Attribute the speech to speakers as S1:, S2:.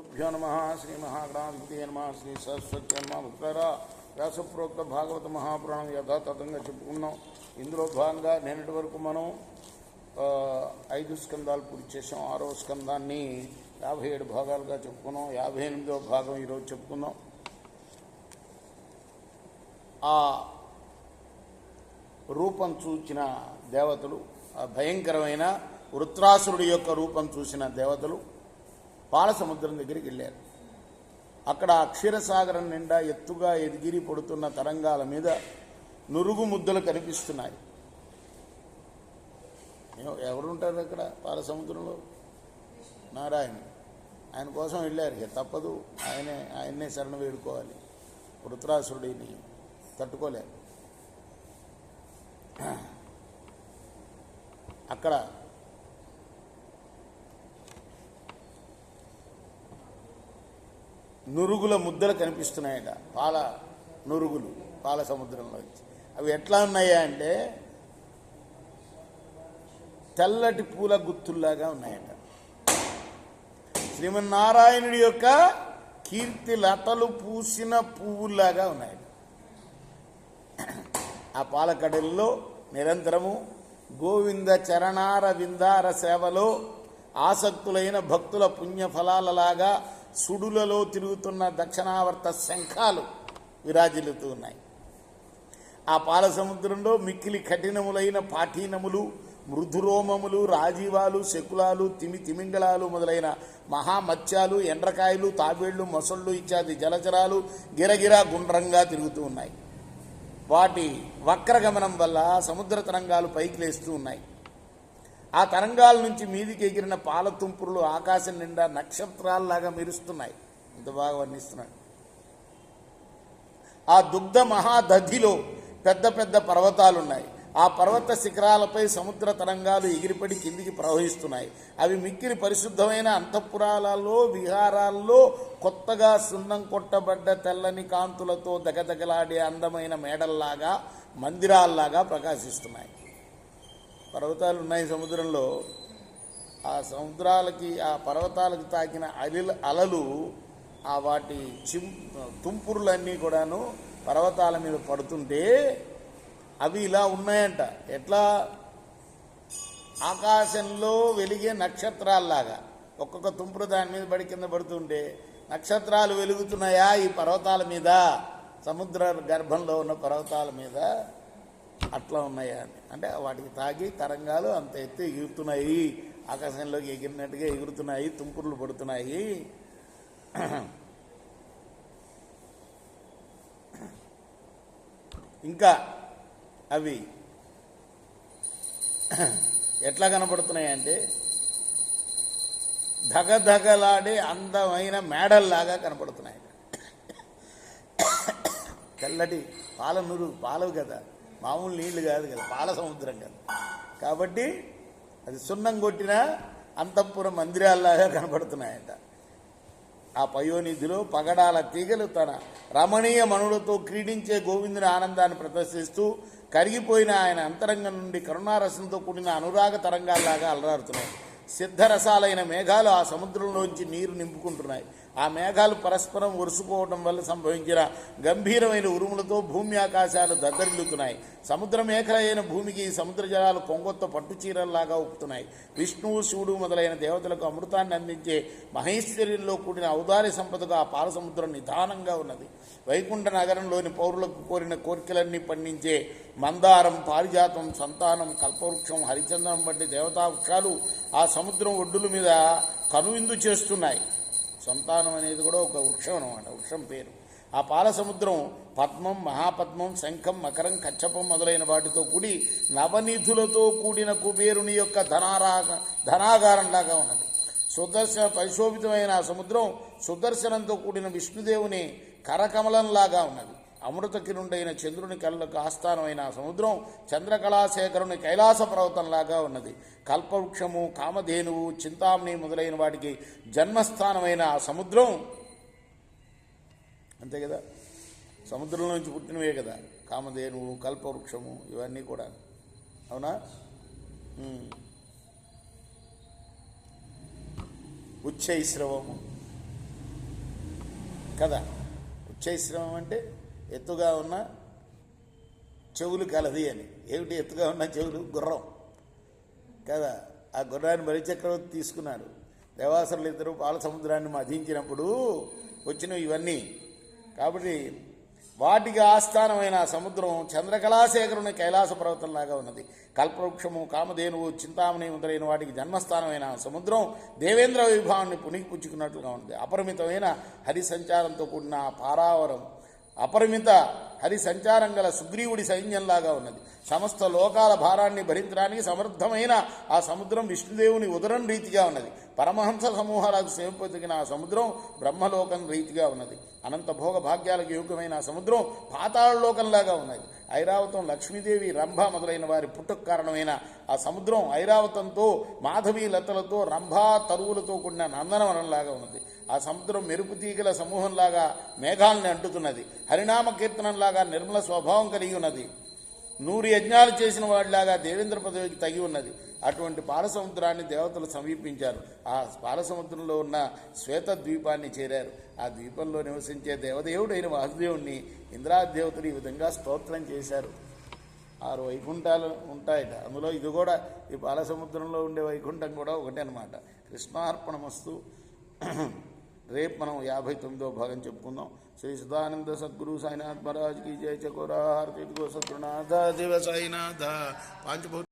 S1: श्रीगुरुभ्यो नमः श्री महागणाधिपति नमः श्री सरस्वती नमः भक्तरा व्यासप्रोक्त भागवत महापुराणం యథాతథంగా చెప్పుకున్నాం. ఇందులో భాగంగా నిన్నటి వరకు మనం 5 స్కందాలు పూర్తి చేసాం. 6వ స్కందాన్ని 57 భాగాలుగా చెప్పుకున్నాం. 58వ భాగం ఈరోజు చెప్పుకుందాం. ఆ రూపం చూచిన దేవతలు, ఆ భయంకరమైన వృత్రాసురుడి యొక్క రూపం చూసిన దేవతలు పాల సముద్రం దగ్గరికి వెళ్ళారు. అక్కడ క్షీరసాగరం నిండా ఎత్తుగా ఎదిగిరి పడుతున్న తరంగాల మీద నురుగు ముద్దలు కనిపిస్తున్నాయి. ఎవరుంటారు అక్కడ పాల సముద్రంలో? నారాయణ. ఆయన కోసం వెళ్ళారు. తప్పదు, ఆయన్నే శరణ వేడుకోవాలి. వృత్రాసురుడిని తట్టుకోలేరు. అక్కడ నురుగుల ముద్దలు కనిపిస్తున్నాయట. పాల నురుగులు పాల సముద్రంలో. అవి ఎట్లా ఉన్నాయా అంటే తెల్లటి పూల గుత్తుల్లాగా ఉన్నాయట. శ్రీమన్నారాయణుడి యొక్క కీర్తి లతలు పూసిన పువ్వుల్లాగా ఉన్నాయట. ఆ పాలకడల్లో నిరంతరము గోవింద చరణార విందార సేవలో ఆసక్తులైన భక్తుల పుణ్యఫలాలలాగా సుడులలో తిరుగుతున్న దక్షిణావర్త శంఖాలు విరాజిల్లుతూ ఉన్నాయి. ఆ పాల సముద్రంలో మిక్కిలి కఠినములైన పాఠీనములు, మృదురోమములు, రాజీవాలు, శకులాలు, తిమింగళాలు మొదలైన మహామత్స్యాలు, ఎండ్రకాయలు, తాబేళ్లు, మొసళ్ళు ఇత్యాది జలచరాలు గిరగిరా గుండ్రంగా తిరుగుతూ ఉన్నాయి. వాటి వక్రగమనం వల్ల సముద్ర తరంగాలు పైకి లేస్తూ ఉన్నాయి. ఆ తరంగాల నుంచి మీదికి ఎగిరిన పాల తుంపురులు ఆకాశం నిండా నక్షత్రాల్లాగా మెరుస్తున్నాయి. ఇంత బాగా వర్ణిస్తున్నాడు. ఆ దుగ్ధ మహాదధిలో పెద్ద పెద్ద పర్వతాలున్నాయి. ఆ పర్వత శిఖరాలపై సముద్ర తరంగాలు ఎగిరిపడి కిందికి ప్రవహిస్తున్నాయి. అవి మిక్కిలి పరిశుద్ధమైన అంతఃపురాలలో, విహారాల్లో కొత్తగా సున్నం కొట్టబడ్డ తెల్లని కాంతులతో దగదగలాడే అందమైన మేడల్లాగా, మందిరాల్లాగా ప్రకాశిస్తున్నాయి. పర్వతాలు ఉన్నాయి సముద్రంలో. ఆ సముద్రాలకి, ఆ పర్వతాలకు తాకిన అలలు, ఆ వాటి తుంపురులన్నీ కూడాను పర్వతాల మీద పడుతుంటే అవి ఇలా ఉన్నాయంట. ఎట్లా? ఆకాశంలో వెలిగే నక్షత్రాల్లాగా. ఒక్కొక్క తుంపురు దాని మీద పడి కింద పడుతుంటే నక్షత్రాలు వెలుగుతున్నాయా ఈ పర్వతాల మీద, సముద్ర గర్భంలో ఉన్న పర్వతాల మీద? అట్లా ఉన్నాయా అని. అంటే వాటికి తాగి తరంగాలు అంత ఎత్తు ఎగురుతున్నాయి, ఆకాశంలోకి ఎగిరినట్టుగా ఎగురుతున్నాయి, తుంపుర్లు పడుతున్నాయి. ఇంకా అవి ఎట్లా కనపడుతున్నాయి అంటే ధగధగలాడే అందమైన మేడల్లాగా కనపడుతున్నాయి. తెల్లటి పాల నురుగు, పాలవు కదా, మామూలు నీళ్లు కాదు కదా, పాల సముద్రం కదా. కాబట్టి అది సున్నం కొట్టిన అంతఃపుర మందిరాల్లాగా కనపడుతున్నాయట. ఆ పయోనిధిలో పగడాల తీగలు తన రమణీయ మణులతో క్రీడించే గోవిందుని ఆనందాన్ని ప్రదర్శిస్తూ కరిగిపోయిన ఆయన అంతరంగం నుండి కరుణారసంతో కూడిన అనురాగ తరంగాల్లాగా అలరారుతున్నాయి. సిద్ధరసాలైన మేఘాలు ఆ సముద్రంలోంచి నీరు నింపుకుంటున్నాయి. ఆ మేఘాలు పరస్పరం ఒరుసుకోవడం వల్ల సంభవించిన గంభీరమైన ఉరుములతో భూమి ఆకాశాలు దద్దరిల్లుతున్నాయి. సముద్ర మేఖల అయిన భూమికి సముద్ర జలాలు కొంగొత్త పట్టుచీరల్లాగా ఉప్పుతున్నాయి. విష్ణువు, శివుడు మొదలైన దేవతలకు అమృతాన్ని అందించే మహేశ్వర్యంలో కూడిన ఔదార్య సంపదగా ఆ పాల సముద్రం నిదానంగా ఉన్నది. వైకుంఠ నగరంలోని పౌరులకు కోరిన కోరికలన్నీ పండించే మందారం, పారిజాతం, సంతానం, కల్పవృక్షం, హరిచందనం వంటి దేవతా వృక్షాలు ఆ సముద్రం ఒడ్డుల మీద కనువిందు చేస్తున్నాయి. సంతానం అనేది కూడా ఒక వృక్షం అన్నమాట, వృక్షం పేరు. ఆ పాల సముద్రం పద్మం, మహాపద్మం, శంఖం, మకరం, కచ్చపం మొదలైన వాటితో కూడి నవనిధులతో కూడిన కుబేరుని యొక్క ధనాగారంలాగా ఉన్నది. పరిశోభితమైన ఆ సముద్రం సుదర్శనంతో కూడిన విష్ణుదేవుని కరకమలంలాగా ఉన్నది. అమృత కిరుండైన చంద్రుని కళ్ళకు ఆస్థానమైన ఆ సముద్రం చంద్రకళాశేఖరుని కైలాస పర్వతంలాగా ఉన్నది. కల్పవృక్షము, కామధేనువు, చింతామణి మొదలైన వాటికి జన్మస్థానమైన ఆ సముద్రం అంతే కదా, సముద్రంలో నుంచి పుట్టినవే కదా కామధేనువు, కల్పవృక్షము, ఇవన్నీ కూడా. అవునా? ఉచ్చైశ్రవము, కదా. ఉచ్చైశ్రవం అంటే ఎత్తుగా ఉన్న చెవులు కలది అని. ఏమిటి ఎత్తుగా ఉన్న చెవులు? గుర్రం కదా. ఆ గుర్రాన్ని బలిచక్రవర్తి తీసుకున్నాడు. దేవాసురులు ఇద్దరు పాల సముద్రాన్ని మధించినప్పుడు వచ్చినవి ఇవన్నీ. కాబట్టి వాటికి ఆస్థానమైన సముద్రం చంద్రకళాశేఖరుని కైలాస పర్వతంలాగా ఉన్నది. కల్పవృక్షము, కామధేనువు, చింతామణి మొదలైన వాటికి జన్మస్థానమైన సముద్రం దేవేంద్ర వైభవాన్ని పుణికిపుచ్చుకున్నట్లుగా ఉంది. అపరిమితమైన హరి సంచారంతో కూడిన పారావరం, అపరిమిత హరి సంచారం గల సుగ్రీవుడి సైన్యంలాగా ఉన్నది. సమస్త లోకాల భారాన్ని భరించడానికి సమర్థమైన ఆ సముద్రం విష్ణుదేవుని ఉదరం రీతిగా ఉన్నది. పరమహంస సమూహాలకు సేవపొదిగిన ఆ సముద్రం బ్రహ్మలోకం రీతిగా ఉన్నది. అనంత భోగ భాగ్యాలకు యోగ్యమైన ఆ సముద్రం పాతాళలోకంలాగా ఉన్నది. ఐరావతం, లక్ష్మీదేవి, రంభ మొదలైన వారి పుట్టుకు కారణమైన ఆ సముద్రం ఐరావతంతో, మాధవీ లతలతో, రంభా తరువులతో కూడిన నందనవనంలాగా ఉన్నది. ఆ సముద్రం మెరుపు తీగల సమూహంలాగా మేఘాలని అంటుతున్నది. హరినామ కీర్తనంలాగా నిర్మల స్వభావం కలిగి ఉన్నది. 100 యజ్ఞాలు చేసిన వాడిలాగా దేవేంద్ర పదవికి తగి ఉన్నది. అటువంటి పాలసముద్రాన్ని దేవతలు సమీపించారు. ఆ పాలసముద్రంలో ఉన్న శ్వేత ద్వీపాన్ని చేరారు. ఆ ద్వీపంలో నివసించే దేవదేవుడైన వాసుదేవుణ్ణి ఇంద్రాదేవతలు ఈ విధంగా స్తోత్రం చేశారు. 6 వైకుంఠాలు ఉంటాయట. అందులో ఇది కూడా, ఈ పాలసముద్రంలో ఉండే వైకుంఠం కూడా ఒకటే అన్నమాట. కృష్ణార్పణమస్తు. రేపు మనం 59వ భాగం చెప్పుకుందాం. శ్రీ సదానంద సద్గురు సాయినాథ్ మహారాజ్ की जय। चकोरा हार्दिक सद्गुरुनाथ देव साईनाथ पांचभूत